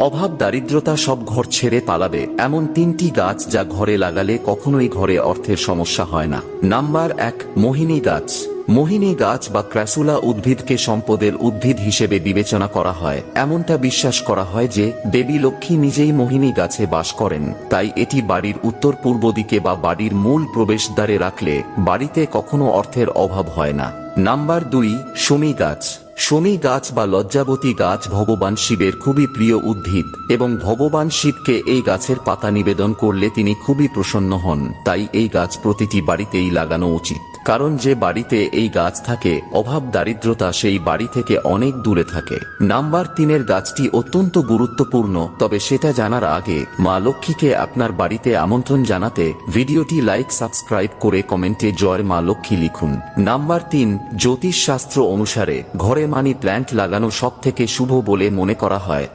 অভাব দারিদ্রতা সব ঘর ছেড়ে পালাবে এমন 3টি গাছ যা ঘরে লাগালে কখনোই ঘরে অর্থের সমস্যা হয় না। নাম্বার 1, মোহিনী গাছ। মোহিনী গাছ বা ক্র্যাসুলা উদ্ভিদকে সম্পদের উদ্ভিদ হিসেবে বিবেচনা করা হয়। এমনটা বিশ্বাস করা হয় যে দেবী লক্ষ্মী নিজেই মোহিনী গাছে বাস করেন, তাই এটি বাড়ির উত্তর পূর্ব দিকে বা বাড়ির মূল প্রবেশদ্বারে রাখলে বাড়িতে কখনো অর্থের অভাব হয় না। নাম্বার 2, শমী গাছ। শমী গাছ বা লজ্জাবতী গাছ ভগবান শিবের খুবই প্রিয় উদ্ভিদ এবং ভগবান শিবকে এই গাছের পাতা নিবেদন করলে তিনি খুবই প্রসন্ন হন। তাই এই গাছ প্রতিটি বাড়িতেই লাগানো উচিত, কারণ যে বাড়িতে এই গাছ থাকে অভাব দারিদ্রতা সেই বাড়ি থেকে অনেক দূরে থাকে। নাম্বার 3 গাছটি অত্যন্ত গুরুত্বপূর্ণ, তবে সেটা জানার আগে মা লক্ষ্মীকে আপনার বাড়িতে আমন্ত্রণ জানাতে ভিডিওটি লাইক সাবস্ক্রাইব করে কমেন্টে জয় মা লক্ষ্মী লিখুন। নাম্বার 3, জ্যোতিষ শাস্ত্র অনুসারে ঘরে মানি প্ল্যান্ট লাগানো সবথেকে শুভ বলে মনে করা হয়।